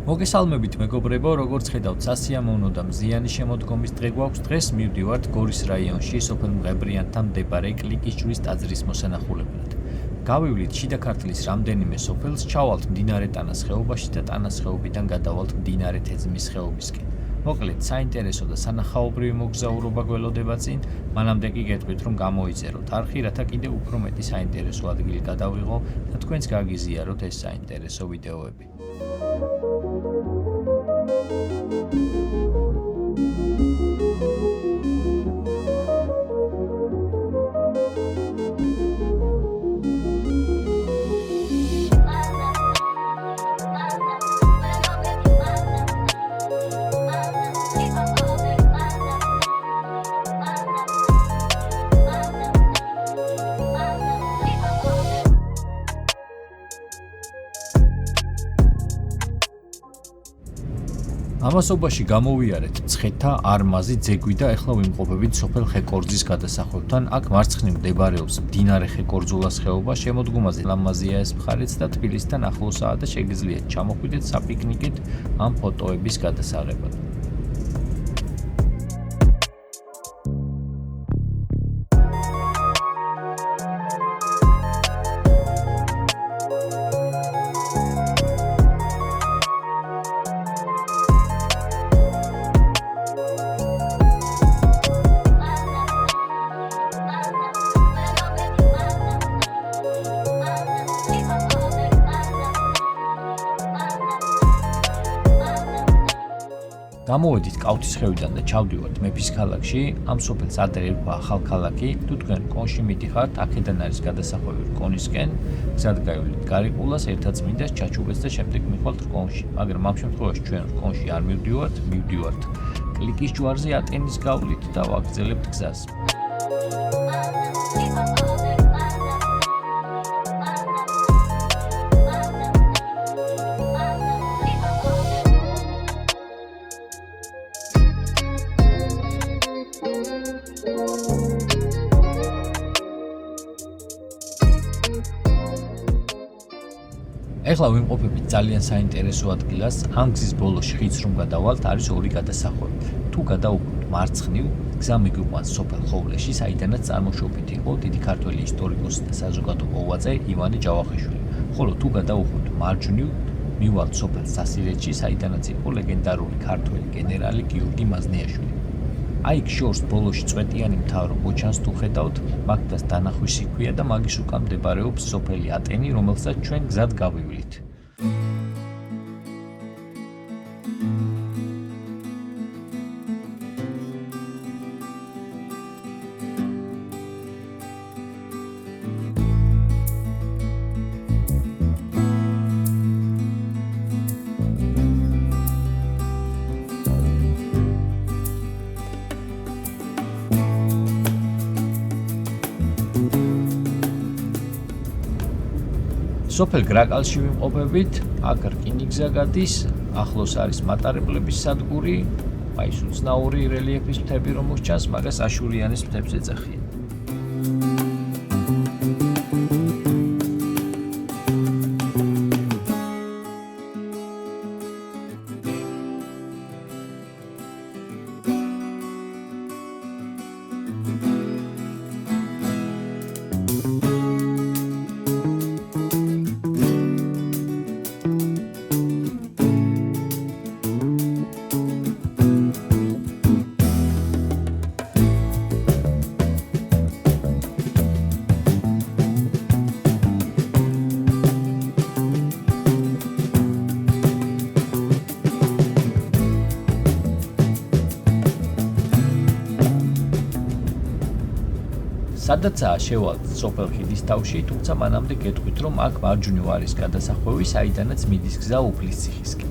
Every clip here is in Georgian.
მოგესალმებით მეგობრებო, როგორც ხედავთ, სასიამოვნო და მზიანი შემოდგომის დღე გვაქვს დღეს. მივდივართ გორის რაიონში, სოფელ მღებრიანთან მდებარე კლიკისჯვრის ტაძრის მოსანახულებლად. გავივლით შიდა ქართლის რამდენიმე სოფელს, ჩავალთ მდინარე ტანას ხეობაში და ტანას ხეობიდან გადავალთ მდინარე თეძმის ხეობისკენ. მოკლედ, საინტერესო და სანახაობრივი მოგზაურობა გველოდება წინ, მანამდე კი გეტყვით, რომ გამოიწეროთ არხი, რათა კიდევ უფრო მეტი საინტერესო ადგილი გადავიღო და თქვენც გაგიზიაროთ ეს საინტერესო ვიდეოები. ამასობაში გამოვიარეთ მცხეთა, არმაზი, ძეგვი და ეხლა ვიმყოფებით სოფელ ხეკორძის გადასახვევთან. აქ მარცხნივ მდებარეობს მდინარე ხეკორძულას ხეობა, შემოდგომაზე ლამაზია ეს მხარეც და თბილისთან ახლოსაა და შეგიძლიათ ჩამოხვიდეთ საპიკნიკით ამ ფოტოების გადასაღებად. გამოვედით კავთისხევიდან და ჩავდივართ მეფის ქალაქში. ამ სოფელს ადრე ერქვა ახალ ქალაქი. თუ თქვენ კონში მიდიხართ, აქედან არის გადასახვევი რკონისკენ. გზად გაივლით გარიყულას, ერთად წმინდას, ჩაჩუბეს და შემდეგ მიხვალთ რკონში. მაგრამ ამ შემთხვევაში ჩვენ რკონში არ მივდივართ კლიკის ჯვარზე ატენის გავლით და ვაგრძელებთ გზას. ეხლა ვიმყოფებით ძალიან საინტერესო ადგილას. ამ გზის ბოლოში ხიდს რომ გადავალთ, არის ორი გადასახვევი. თუ გადაუხვით მარცხნივ, გზა მიგვიყვანს სოფელ ხოვლეში, საიდანაც წარმოშობით იყო დიდი ქართველი ისტორიკოსი და საზოგადო მოღვაწე ივანე ჯავახიშვილი. ხოლო თუ გადაუხვით მარჯვნივ, მივალთ სოფელ სასირეთში, საიდანაც იყო ლეგენდარული ქართველი გენერალი გიორგი მაზნიაშვილი. აი იქ შორს ბოლოში წვეტიანი მთავრო მოჩანს თუ ხედავთ, მაგდას დანახვის იქვია და მაგის უკან მდებარეობს სოფელი ატენი, რომელსაც ჩვენ გზად გავივლით. სოფელ გრაკალში ვიმყოფებით, აქ რკინიგზა გადის, ახლოს არის მატარებლების სადგური, აი ეს უცნაური რელიეფის მთები რომ მოსჩანს, მაგას აშურიანის მთებს ეძახიან. სადაცაა შევალთ სოფელ ხიდისთავში, თუმცა მანამდე გეტყვით, რომ აქ მარჯვნივ არის გადასახვევი, საიდანაც მიდის გზა უფლის ციხისკენ.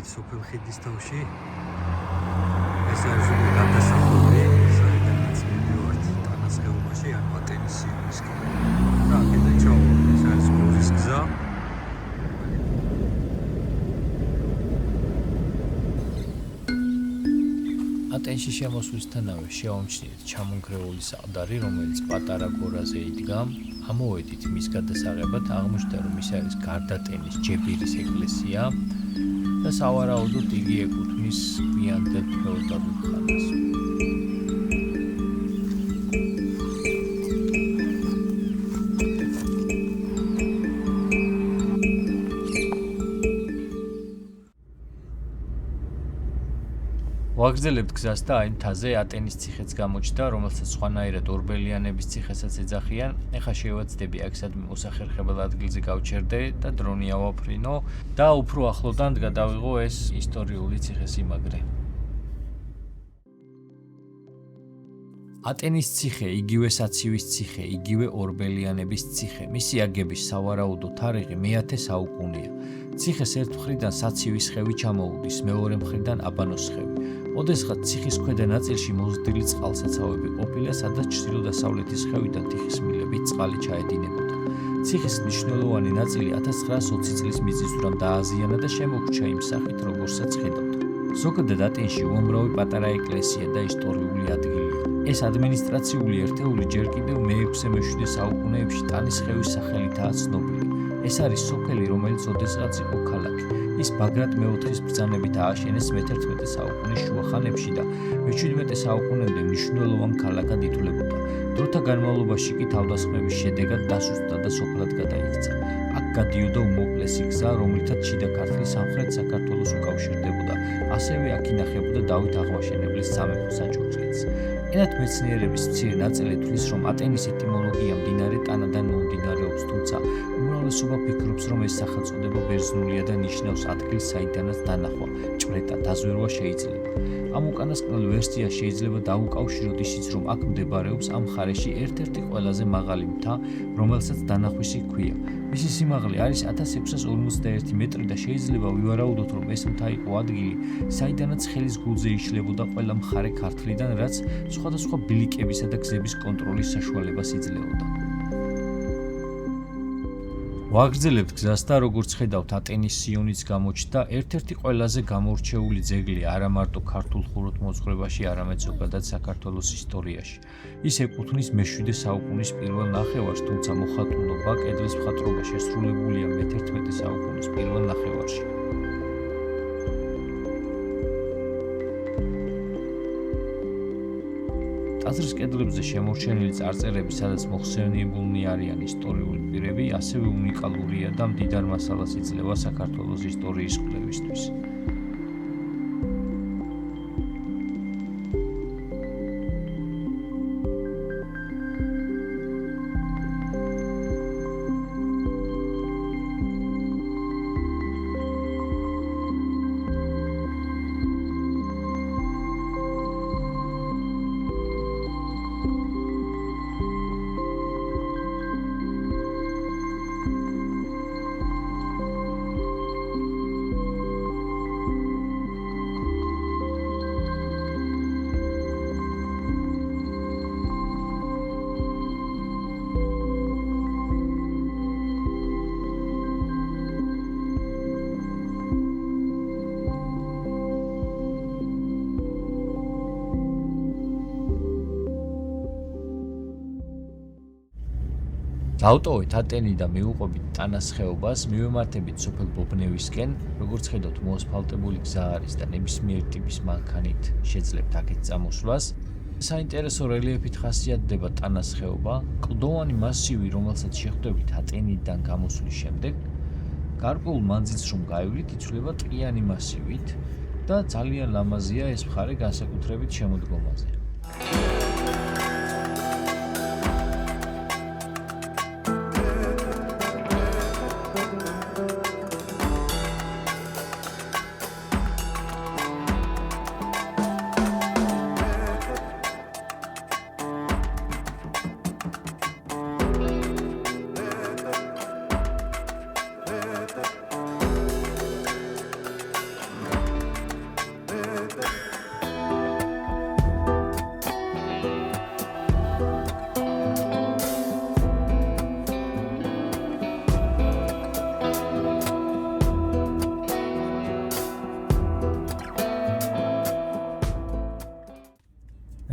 სოფელ ხიდისთავში. ეს არის გადასახური, საიდანაც მივდივართ ტანას ხეობაში, ან ატენის სივრისკენ. და აქედან ატენში შემოსვლისთანავე შევამჩნიეთ ჩამონგრეული საყდარი, რომელიც პატარა გორაზე იდგა. ამოვედით მის გადასაღებად, აღმოჩნდა, რომ ის არის გარდატენის ჯებირის ეკლესია და სავარაუდოდ იგი ეკუთვნის გვიანდელ ფეოდალურ ხანას. ვაგრძელებთ გზას და აი მთაზე ატენის ციხეც გამოჩნდა, რომელსაც სხვანაირად ორბელიანების ციხესაც ეძახიან. ეხლა შევაცდები აქ სადმე მოსახერხებელ ადგილზე გავჩერდე და დრონი ავაფრინო და უფრო ახლოდან გადავიღო ეს ისტორიული ციხესიმაგრე. ატენის ციხე, იგივე საცივის ციხე, იგივე ორბელიანების ციხე. მისი აგების სავარაუდო თარიღი მე-10 საუკუნეა. ციხეს ერთ მხრიდან საცივის ხევი ჩამოუდის, მეორე მხრიდან აბანოს ხევი. ოდესღაც ციხის ქვედა ნაწილში მოზრდილი წყალსაცავები ყოფილა, სადაც ჩრდილო-დასავლეთის ხევიდან თიხის მილებით წყალი ჩაედინებოდა. ციხის მნიშვნელოვანი ნაწილი 1920 წლის მიწისძვრამ დააზიანა და შემოგვჭა იმ სახით, როგორსაც ხედავთ. ზოგადად ატენში უამრავი პატარა ეკლესია და ისტორიული ადგილია. ეს ადმინისტრაციული ერთეული ჯერ კიდევ მე-6-მე-7 საუკუნეებში ტანისხევის სახელითაა ცნობილი. ეს არის სოფელი, რომელიც ოდესღაც იყო ქალაქი. ის ბაგრატ მეოთხის ბრძანებით ააშენეს მე-11 საუკუნის შუახანებში და მე-17 საუკუნემდე მნიშვნელოვან ქალაქად ითვლებოდა. დროთა განმავლობაში კი თავდასხმების შედეგად დასუსტდა და სოფლად გადაიქცა. აქ გადიოდა უმოკლესი გზა, რომლითაც შიდა ქართლის სამხრეთ საქართველოს უკავშირდებოდა. ასევე აქ ინახებოდა დავით აღვაშენებლის სამეფო საჭურჭლიც. ენათმეცნიერების მცირე ნაწილი თვლის, რომ ატენის ეტიმოლოგია მდინარე ტანადან მომდინარეობს, თუმცა უმრავლესობა ფიქრობს, რომ ეს სახელწოდება ბერძნულია და ნიშნავს ადგილს, საიდანაც დანახვა, ჭვრეტა, დაზვერვა შეიძლება. ამ უკანასკნელ ვერსიას შეიძლება დაუკავშიროთ ისიც, რომ აქ მდებარეობს ამ მხარეში ერთ-ერთი ყველაზე მაღალი მთა, რომელსაც დანახვისი ჰქვია. მისი სიმაღლე არის 1651 მეტრი და შეიძლება ვივარაუდოთ, რომ ეს მთა იყო ადგილი, საიდანაც ხელის გულზე იშლებოდა ყველა მხარე ქართლიდან, რაც სხვადასხვა ბილიკებისა და გზების კონტროლის საშუალებას იძლეოდა. ვაგრძელებთ გზას და როგორც ხედავთ, ატენის სიონიც გამოჩნდა, ერთ-ერთი ყველაზე გამორჩეული ძეგლი არა მარტო ქართულ ხუროთმოძღვრებაში, არამედ ზოგადად საქართველოს ისტორიაში. ის ეკუთვნის მე-7 საუკუნის პირველ ნახევარს, თუმცა მოხატულობა, კედლის მხატვრობა შესრულებულია მე-11 საუკუნის პირველ ნახევარში. ტაძრის კედლებზე შემორჩენილი წარწერები, სადაც მოხსენიებულნი არიან ისტორიული პირები, ასევე უნიკალურია და მდიდარ მასალას იძლევა საქართველოს ისტორიის კვლევისთვის. დავტოვეთ ატენი და მივუყვებით ტანას ხეობას, მივემართებით სოფელ ბობნევისკენ, როგორც ხედავთ, მოასფალტებული გზა არის და ნებისმიერი ტიპის მანქანით შეძლებთ აქეთ წამოსვლას. საინტერესო რელიეფით ხასიათდება ტანას ხეობა, კლდოვანი მასივი, რომელსაც შეხვდებით ატენიდან გამოსვლის შემდეგ, გარკვეულ მანძილს რომ გაივლით, იცვლება ტყიანი მასივით და ძალიან ლამაზია ეს მხარე განსაკუთრებით შემოდგომაზე.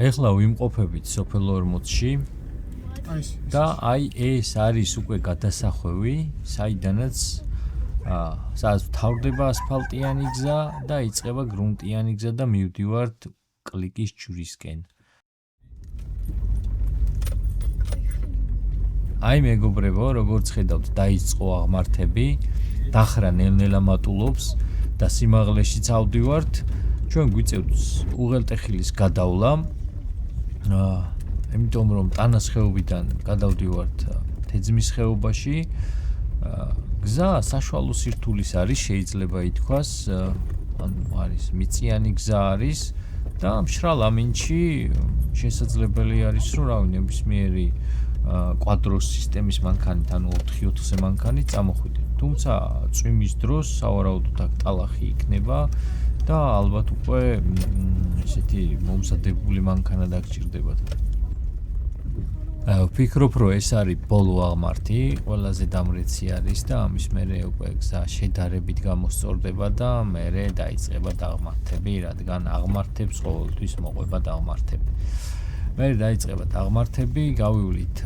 ეხლა ვიმყოფებით სოფელ ორმოცში და აი ეს არის უკვე გადასახვევი, საიდანაც სადაც თავდება ასფალტიანი გზა და იწყება გრუნტიანი გზა და მივდივართ კლიკის ჯვრისკენ. აი მეგობრებო, როგორც ხედავთ, დაიწყო აღმართები, დახრა ნელ-ნელა მატულობს და სიმაღლეშიც ავდივართ. ჩვენ გვიწევთ უღელტეხილის გადავლა. იმიტომ რომ ტანას ხეობიდან გადავდივართ თეძმის ხეობაში. გზა საშუალო სირთულის არის, შეიძლება ითქვას, არის მიწიანი გზა არის და მშრალ ამინდში შესაძლებელი არის, რომ ნებისმიერი კვადროს სისტემის მანქანით, ანუ 4-4-ზე მანქანით წამოხვიდეთ. თუმცა წვიმის დროს სავარაუდოდ აქ ტალახი იქნება და ალბათ უკვე ესეთი მომზადებული მანქანა დაგჭირდებათ. ვფიქრობ, რომ ეს არის ბოლო აღმართი, ყველაზე დამრეცი არის და ამის მერე უკვე გზა შედარებით გამოსწორდება და მერე დაიწყება დაღმართები, რადგან აღმართებს ყოველთვის მოყვება დაღმართები. მერე დაიწყება დაღმართები, გავივლით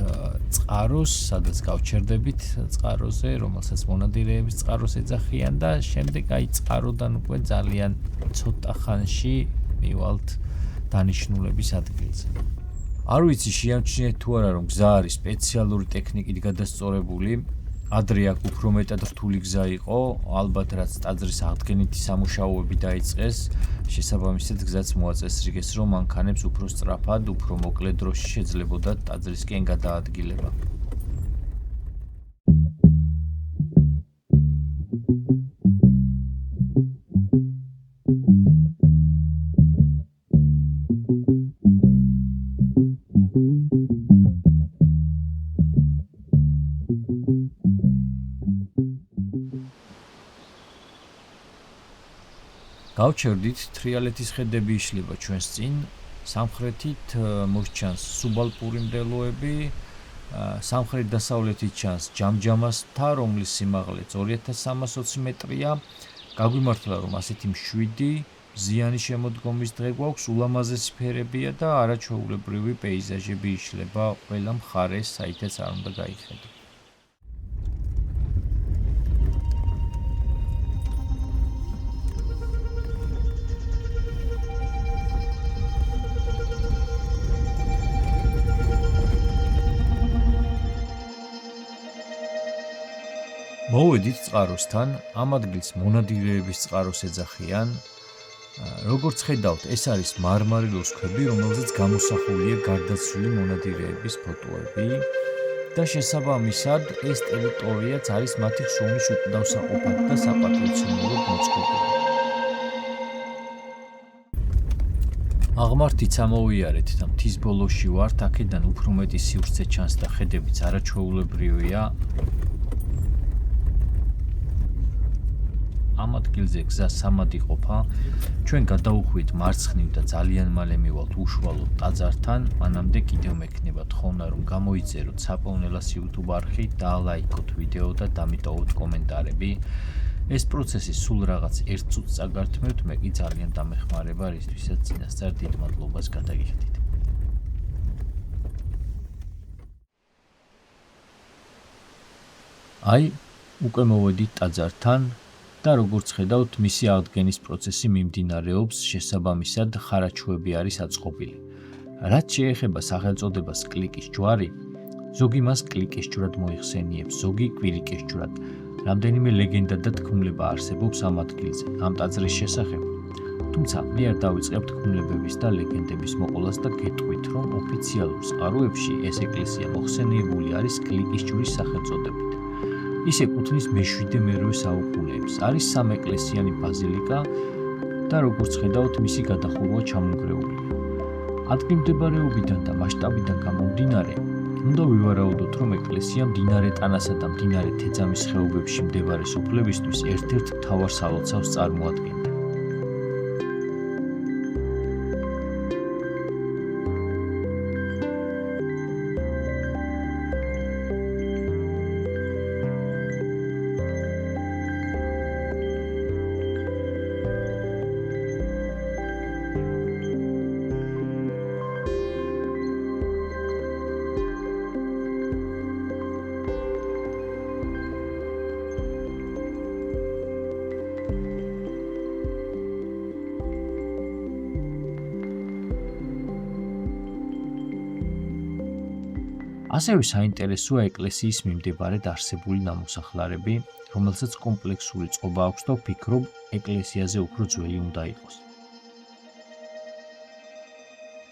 წყაროს, სადაც გავჩერდებით წყაროზე, რომელსაც მონადირეების წყაროს ეძახიან და შემდეგ აი წყაროდან უკვე ძალიან ცოტა ხანში მივალთ დანიშნულების ადგილზე. არ ვიცი შეამჩნიეთ თუ არა რომ გზა არის სპეციალური ტექნიკით გადასწორებული. ადრე აქ უფრო მეტად რთული გზა იყო, ალბათ რაც ტაძრის აღდგენითი სამუშაოები დაიწყეს, შესაბამისად გზაც მოაწესრიგეს, რომ მანქანებს უფრო სწრაფად, უფრო მოკლე დროში შეძლებოდათ ტაძრისკენ გადაადგილება. გავჩერდით, თრიალეთის ხედები იშლება ჩვენს წინ, სამხრეთით მოსჩანს სუბალპური მდელოები, სამხრეთ დასავლეთით ჩანს ჯამჯამას მთა, რომლის სიმაღლეც 2320 მეტრია. გაგვიმართლა, რომ ასეთი მშვიდი, მზიანი შემოდგომის დღე გვაქვს, ულამაზესი ფერებია და არაჩვეულებრივი პეიზაჟები იშლება ყველა მხარეს, საითაც არ უნდა გაიხედო. მოვედით წყაროსთან, ამ ადგილს მონადირეების წყაროს ეძახიან. როგორც ხედავთ, ეს არის მარმარილოს ქვები, რომელზეც გამოსახულია გარდაცვლილი მონადირეების ფოტოები და შესაბამისად ეს ტერიტორიაც არის მათი ხსოვნის უკვდავსაყოფად და საპატივცემულოდ მოწყობილი. აღმართიც ამოვიარეთ და მთის ბოლოში ვართ, აქედან უფრო მეტი სივრცე ჩანს და ხედებიც არაჩვეულებრივია. ამ ადგილზე გზა სამად იყოფა. ჩვენ გადავუხვით მარცხნივ და ძალიან მალე მივალთ უშუალოდ ტაძართან. მანამდე კიდევ მექნება თხოვნა, რომ გამოიწეროთ საპოვნელას YouTube არხი, დაალაიქოთ ვიდეო და დამიტოვოთ კომენტარები. ეს პროცესი სულ რაღაც 1 წუთს წაგართმევთ, მე კი ძალიან დამეხმარება, რისთვისაც წინასწარ დიდ მადლობას გადაგიხდით. აი, უკვე მოვედით ტაძართან. და როგორც ხედავთ, მისი აღდგენის პროცესი მიმდინარეობს, შესაბამისად ხარაჩვები არის აწყობილი. რაც შეეხება სახელწოდებას კლიკის ჯვარი, ზოგი მას კლიკის ჯვრად მოიხსენიებს, ზოგი კვირიკის ჯვრად. რამდენიმე ლეგენდა და თქმულება არსებობს ამ ადგილზე, ამ ტაძრის შესახებ. თუმცა მე არ დავიწყებ თქმულებების და ლეგენდების მოყოლას და გეტყვით, რომ ოფიციალურ წყაროებში ეს ეკლესია მოხსენიებული არის კლიკის ჯვრის სახელწოდებით. ის ეკუთვნის მე-7-მერვე საუკუნეებს. არის სამეკლესიანი ბაზილიკა და როგორც ხედავთ, მისი გადახურვა ჩამონგრეულია. ადგილმდებარეობიდან და მასშტაბიდან გამომდინარე, უნდა ვივარაუდოთ, რომ ეკლესია მდინარე ტანასა და მდინარე თეძამის ხეობებში მდებარე სოფლებისთვის ერთ-ერთ მთავარ სალოცავს წარმოადგენდა. ასევე საინტერესოა ეკლესიის მიმდებარედ არსებული ნამოსახლარები, რომელსაც კომპლექსური წყობა აქვს და ვფიქრობ, ეკლესიაზე უფრო ძველი უნდა იყოს.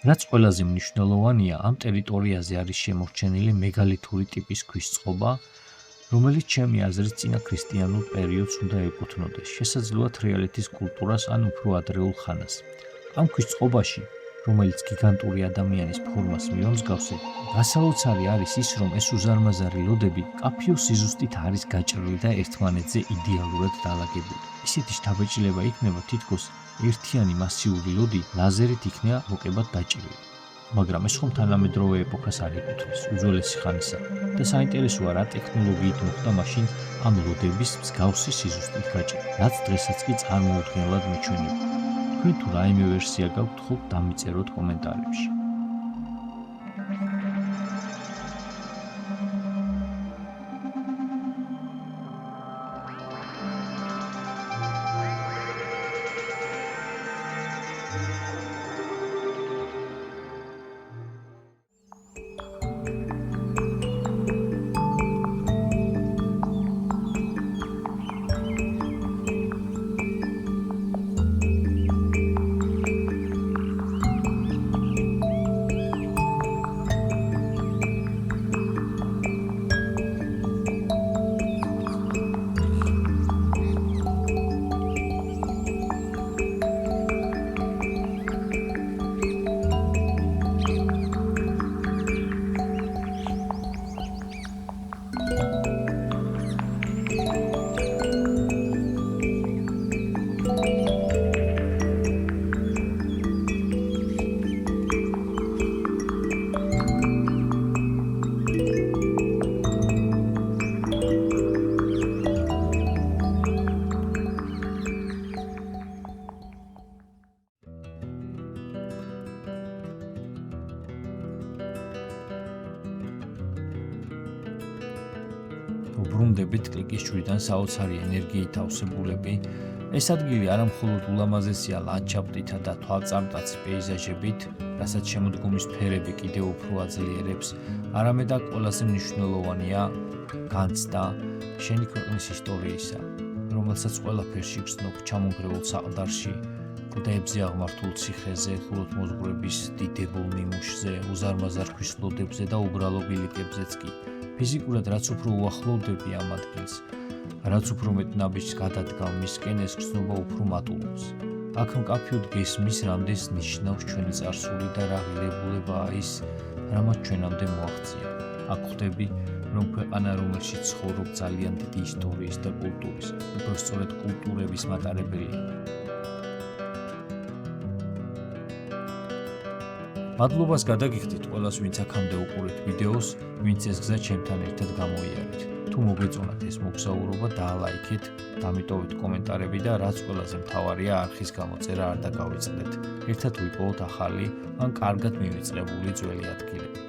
რაც ყველაზე მნიშვნელოვანია, ამ ტერიტორიაზე არის შემორჩენილი მეგალითური ტიპის ქვის წყობა, რომელიც ჩემი აზრით წინა ქრისტიანულ პერიოდს უნდა ეკუთვნოდეს, შესაძლოა თრიალეთის კულტურას ან უფრო ადრეულ ხანას. ამ ქვის წყობაში, რომელიც გიგანტური ადამიანის ფორმას მიომსგავსებს, გასაოცარი არის ის, რომ ეს უზარმაზარი ლოდები მკაფიო სიზუსტით არის გაჭრილი და ერთმანეთზე იდეალურად დალაგებული. ისეთი შთაბეჭდილება იქნება თითქოს ერთიანი მასიური ლოდი ლაზერით იქნება მოკებად დაჭრილი. მაგრამ ეს ხომ თანამედროვე ეპოქას არ ეკუთვნის, უძველესი ხანისა და საინტერესოა რა ტექნოლოგიით მოხდა მაშინ ამ ლოდების მსგავსი სიზუსტით გაჭრა, რაც დღესაც კი წარმოუდგენლად მიჩვენება. თქვენ თუ რაიმე ვერსია გაქვთ, ხო დამიწეროთ კომენტარებში. უბრუნდებით კლიკის ჯვრიდან საოცარი ენერგიით ავსებულები. ეს ადგილი არა მხოლოდ ულამაზესია ლანდშაფტითა და თვალწარმტაცი პეიზაჟებით, რასაც შემოდგომის ფერები კიდევ უფრო აძლიერებს, არამედ აქ ყველაზე მნიშვნელოვანია განცდა შენი ქვეყნის ისტორიისა, რომელსაც ყველაფერში გრძნობ ჩამონგრეულ საყდარში, კლდეებზე აღმართულ ციხეზე, ხუროთმოძღვრების დიდებულ ნიმუშზე, უზარმაზარ ქვის ლოდებზე და უბრალო ბილიკებზეც კი. ფიზიკურად რაც უფრო უახლოვდები ამ ადგილს, რაც უფრო მეტ ნაბიჯს გადადგავ მისკენ, ეს გრძნობა უფრო მატულობს. აქ მკაფიოდ გესმის, რამდენს ნიშნავს ჩვენი წარსული და რა ღირებულებაა ის, რამაც ჩვენამდე მოაღწია. აქ ხვდები, რომ ქვეყანა, რომელშიც ცხოვრობ, ძალიან დიდი ისტორიის და კულტურის, უბრალოდ კულტურების მატარებელია. მადლობას გადაგიხდით ყველას, ვინც აქამდე უყურეთ ვიდეოს, ვინც ეს გზა ჩემთან ერთად გამოიარეთ. თუ მოგეწონათ ეს მოგზაურობა, დაალაიქეთ, დამიტოვეთ კომენტარები და რაც ყველაზე მთავარია, არხის გამოწერა არ დაგავიწყდეთ. ერთად ვიპოვოთ ახალი ან კარგად მივიწყებული ძველი ადგილები.